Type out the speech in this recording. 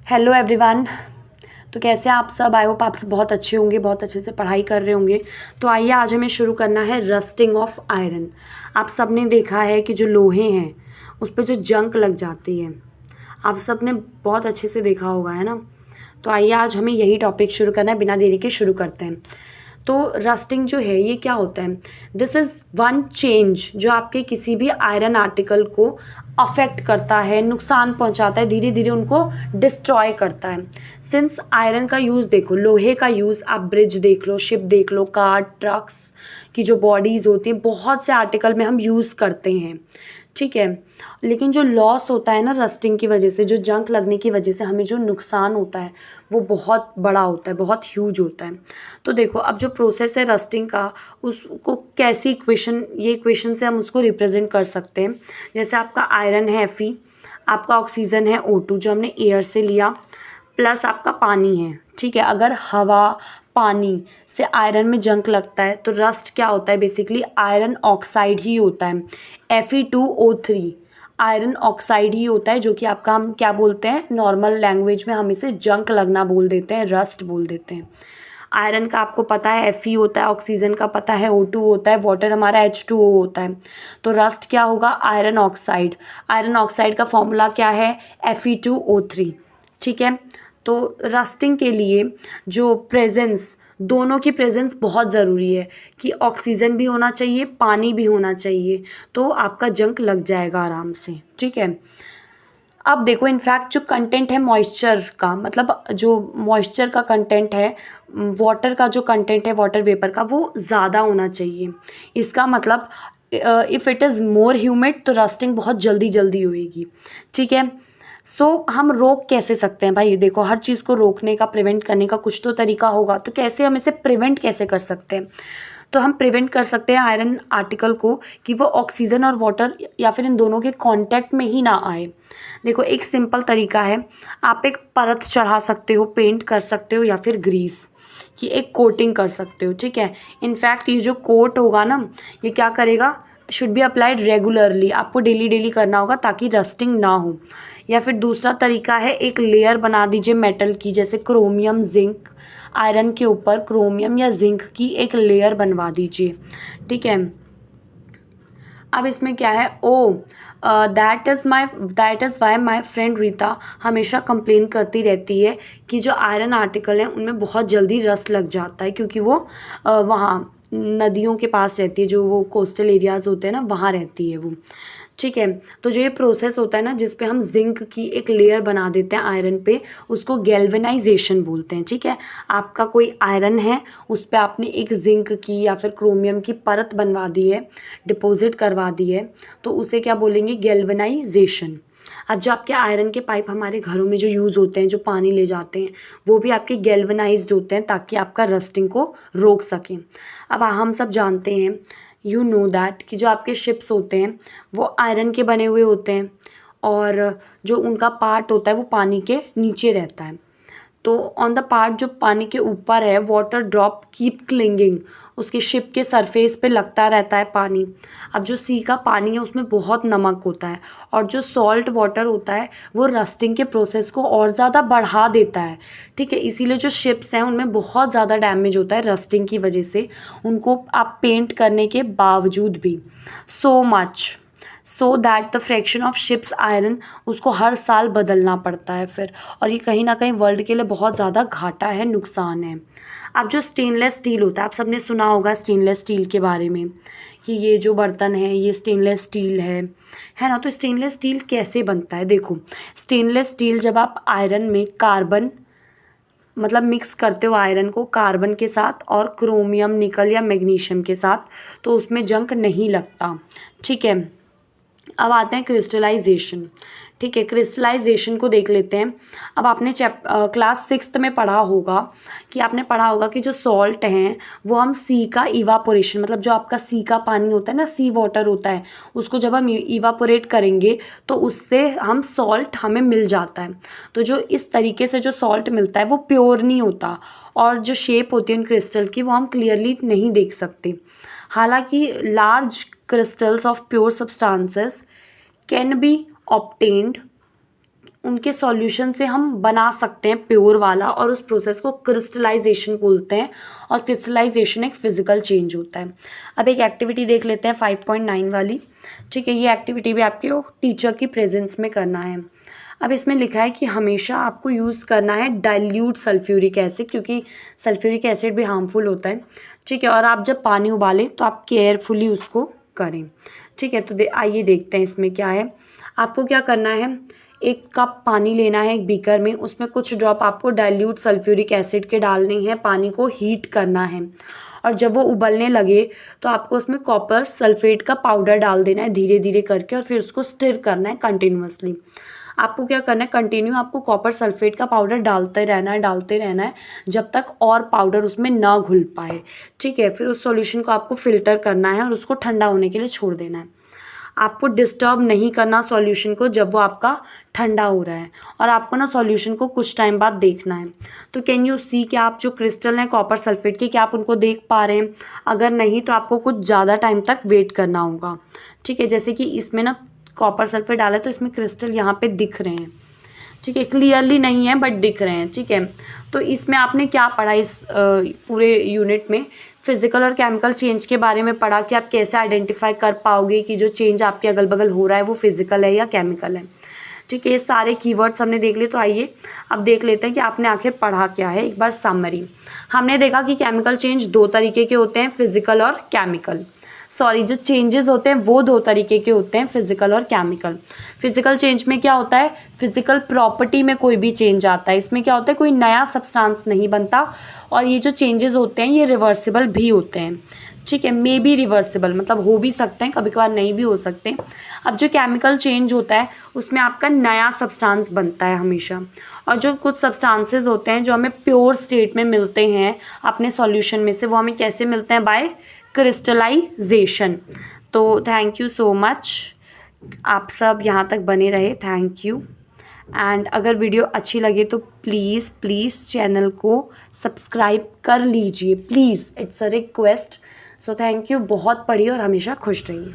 Hello everyone. तो कैसे हैं आप सब? आई होप आप सब बहुत अच्छे होंगे, बहुत अच्छे से पढ़ाई कर रहे होंगे। तो आइए आज हमें शुरू करना है रस्टिंग ऑफ आयरन। आप सब ने देखा है कि जो लोहे हैं उस पर जो जंग लग जाती है, आप सब ने बहुत अच्छे से देखा होगा, है ना। तो आइए आज हमें यही टॉपिक शुरू करना है, बिना देरी के शुरू करते हैं। तो रस्टिंग जो है ये क्या होता है? दिस इज़ वन चेंज जो आपके किसी भी आयरन आर्टिकल को अफेक्ट करता है, नुकसान पहुंचाता है, धीरे धीरे उनको डिस्ट्रॉय करता है। सिंस आयरन का यूज़ देखो, लोहे का यूज़ आप ब्रिज देख लो, शिप देख लो, कार, ट्रक्स की जो बॉडीज़ होती हैं, बहुत से आर्टिकल में हम यूज़ करते हैं, ठीक है। लेकिन जो लॉस होता है ना रस्टिंग की वजह से, जो जंग लगने की वजह से हमें जो नुकसान होता है वो बहुत बड़ा होता है, बहुत ह्यूज होता है। तो देखो अब जो प्रोसेस है रस्टिंग का, उसको कैसी इक्वेशन, ये इक्वेशन से हम उसको रिप्रेजेंट कर सकते हैं। जैसे आपका आयरन है Fe, आपका ऑक्सीजन है O2 जो हमने एयर से लिया, प्लस आपका पानी है, ठीक है। अगर हवा पानी से आयरन में जंग लगता है तो रस्ट क्या होता है? बेसिकली आयरन ऑक्साइड ही होता है, Fe2O3 आयरन ऑक्साइड ही होता है, जो कि आपका हम क्या बोलते हैं नॉर्मल लैंग्वेज में, हम इसे जंग लगना बोल देते हैं, रस्ट बोल देते हैं। आयरन का आपको पता है Fe होता है, ऑक्सीजन का पता है O2 होता है, वाटर हमारा H2O होता है। तो रस्ट क्या होगा? Iron oxide. आयरन ऑक्साइड का फॉर्मूला क्या है? Fe2O3, ठीक है। तो रस्टिंग के लिए जो प्रेजेंस, दोनों की प्रेजेंस बहुत ज़रूरी है कि ऑक्सीजन भी होना चाहिए, पानी भी होना चाहिए, तो आपका जंग लग जाएगा आराम से, ठीक है। अब देखो इनफैक्ट जो कंटेंट है मॉइस्चर का, मतलब जो मॉइस्चर का कंटेंट है, वाटर का जो कंटेंट है, वाटर वेपर का, वो ज़्यादा होना चाहिए। इसका मतलब if it is more humid तो रस्टिंग बहुत जल्दी जल्दी होएगी, ठीक है। सो हम रोक कैसे सकते हैं भाई? देखो हर चीज़ को रोकने का, प्रिवेंट करने का कुछ तो तरीका होगा। तो कैसे हम इसे प्रिवेंट कैसे कर सकते हैं? तो हम प्रिवेंट कर सकते हैं आयरन आर्टिकल को कि वो ऑक्सीजन और वाटर या फिर इन दोनों के कांटेक्ट में ही ना आए। देखो एक सिंपल तरीका है, आप एक परत चढ़ा सकते हो, पेंट कर सकते हो, या फिर ग्रीस की एक कोटिंग कर सकते हो, ठीक है। इनफैक्ट ये जो कोट होगा ना, ये क्या करेगा? शुड बी अप्लाइड रेगुलरली, आपको डेली डेली करना होगा ताकि रस्टिंग ना हो। या फिर दूसरा तरीका है, एक लेयर बना दीजिए मेटल की, जैसे क्रोमियम जिंक, आयरन के ऊपर क्रोमियम या जिंक की एक लेयर बनवा दीजिए, ठीक है। अब इसमें क्या है? That is why my friend Rita हमेशा कंप्लेन करती रहती है कि जो आयरन आर्टिकल हैं उनमें बहुत जल्दी रस्ट लग जाता है, क्योंकि वो वहाँ नदियों के पास रहती है, जो वो कोस्टल एरियाज़ होते हैं ना, वहाँ रहती है वो, ठीक है। तो जो ये प्रोसेस होता है ना, जिस पे हम जिंक की एक लेयर बना देते हैं आयरन पे, उसको गैल्वेनाइजेशन बोलते हैं, ठीक है। आपका कोई आयरन है, उस पर आपने एक जिंक की या फिर क्रोमियम की परत बनवा दी है, डिपॉजिट करवा दी है, तो उसे क्या बोलेंगे? गैल्वेनाइजेशन। अब जो आपके आयरन के पाइप हमारे घरों में जो यूज़ होते हैं, जो पानी ले जाते हैं, वो भी आपके गैल्वेनाइज्ड होते हैं ताकि आपका रस्टिंग को रोक सकें। अब हम सब जानते हैं, यू नो दैट, कि जो आपके शिप्स होते हैं वो आयरन के बने हुए होते हैं, और जो उनका पार्ट होता है वो पानी के नीचे रहता है। तो ऑन द पार्ट जो पानी के ऊपर है, वाटर ड्रॉप कीप क्लिंगिंग, उसके शिप के सरफेस पे लगता रहता है पानी। अब जो सी का पानी है उसमें बहुत नमक होता है, और जो सॉल्ट वाटर होता है वो रस्टिंग के प्रोसेस को और ज़्यादा बढ़ा देता है, ठीक है। इसीलिए जो शिप्स हैं उनमें बहुत ज़्यादा डैमेज होता है रस्टिंग की वजह से, उनको आप पेंट करने के बावजूद भी, so much so that the fraction of ships iron, उसको हर साल बदलना पड़ता है फिर, और ये कहीं ना कहीं वर्ल्ड के लिए बहुत ज़्यादा घाटा है, नुकसान है। अब जो स्टेनलेस स्टील होता है, आप सबने सुना होगा स्टेनलेस स्टील के बारे में, कि ये जो बर्तन है ये स्टेनलेस स्टील है ना। तो स्टेनलेस स्टील कैसे बनता है? देखो स्टेनलेस स्टील, जब आप आयरन में कार्बन, मतलब मिक्स करते हो आयरन को कार्बन के साथ और क्रोमियम, निकल या मैग्नीशियम के साथ, तो उसमें जंग नहीं लगता, ठीक है। अब आते हैं क्रिस्टलाइजेशन, ठीक है। क्रिस्टलाइजेशन को देख लेते हैं। अब आपने क्लास 6th में पढ़ा होगा, कि आपने पढ़ा होगा कि जो सॉल्ट हैं वो हम सी का इवापोरेशन, मतलब जो आपका सी का पानी होता है ना, सी वाटर होता है, उसको जब हम इवापोरेट करेंगे तो उससे हम सॉल्ट हमें मिल जाता है। तो जो इस तरीके से जो सॉल्ट मिलता है वो प्योर नहीं होता, और जो शेप होती है उन क्रिस्टल की वो हम क्लियरली नहीं देख सकते। हालांकि large crystals of pure substances can be obtained, उनके सॉल्यूशन से हम बना सकते हैं प्योर वाला, और उस प्रोसेस को क्रिस्टलाइजेशन बोलते हैं, और क्रिस्टलाइजेशन एक फिजिकल चेंज होता है। अब एक एक्टिविटी देख लेते हैं 5.9 वाली। ठीक है, ये एक्टिविटी भी आपके टीचर की प्रेजेंस में करना है। अब इसमें लिखा है कि हमेशा आपको यूज़ करना है डाइल्यूट सल्फ्यूरिक एसिड, क्योंकि सल्फ्यूरिक एसिड भी हार्मफुल होता है। ठीक है, और आप जब पानी उबालें तो आप केयरफुली उसको करें। ठीक है, तो आइए देखते हैं इसमें क्या है। आपको क्या करना है, 1 कप पानी लेना है एक बीकर में, उसमें कुछ ड्रॉप आपको डाइल्यूट सल्फ्यूरिक एसिड के डालने हैं, पानी को हीट करना है, और जब वो उबलने लगे तो आपको उसमें कॉपर सल्फेट का पाउडर डाल देना है धीरे धीरे करके, और फिर उसको स्टिर करना है कंटिन्यूअसली। आपको क्या करना है, कंटिन्यू आपको कॉपर सल्फेट का पाउडर डालते रहना है जब तक और पाउडर उसमें ना घुल पाए। ठीक है, फिर उस सॉल्यूशन को आपको फ़िल्टर करना है और उसको ठंडा होने के लिए छोड़ देना है। आपको डिस्टर्ब नहीं करना सॉल्यूशन को जब वो आपका ठंडा हो रहा है, और आपको ना सॉल्यूशन को कुछ टाइम बाद देखना है। तो कैन यू सी कि आप जो क्रिस्टल हैं कॉपर सल्फेट के, क्या आप उनको देख पा रहे हैं? अगर नहीं तो आपको कुछ ज़्यादा टाइम तक वेट करना होगा। ठीक है, जैसे कि इसमें ना कॉपर सल्फेट डाला है तो इसमें क्रिस्टल यहाँ पे दिख रहे हैं। ठीक है, क्लियरली नहीं है बट दिख रहे हैं। ठीक है, तो इसमें आपने क्या पढ़ा इस पूरे यूनिट में? फिजिकल और केमिकल चेंज के बारे में पढ़ा कि आप कैसे आइडेंटिफाई कर पाओगे कि जो चेंज आपके अगल बगल हो रहा है वो फिजिकल है या केमिकल है। ठीक है, ये सारे कीवर्ड्स हमने देख लिए। तो आइए अब देख लेते हैं कि आपने आखिर पढ़ा क्या है। एक बार समरी। हमने देखा कि केमिकल चेंज 2 तरीके के होते हैं, फिजिकल और केमिकल। जो चेंजेस होते हैं वो 2 तरीके के होते हैं, फिजिकल और केमिकल। फिजिकल चेंज में क्या होता है, फिजिकल प्रॉपर्टी में कोई भी चेंज आता है। इसमें क्या होता है, कोई नया सब्सटेंस नहीं बनता, और ये जो चेंजेस होते हैं ये रिवर्सिबल भी होते हैं। ठीक है, मे बी रिवर्सिबल, मतलब हो भी सकते हैं, कभी कभार नहीं भी हो सकते। अब जो केमिकल चेंज होता है उसमें आपका नया सब्सटेंस बनता है हमेशा, और जो कुछ सब्सटेंसेस होते हैं जो हमें प्योर स्टेट में मिलते हैं अपने सॉल्यूशन में से, वो हमें कैसे मिलते हैं? By crystallization. तो थैंक यू सो मच, आप सब यहाँ तक बने रहे, थैंक यू। एंड अगर वीडियो अच्छी लगे तो प्लीज़ चैनल को सब्सक्राइब कर लीजिए, please, it's a request. So thank you, बहुत पढ़िए और हमेशा खुश रहिए।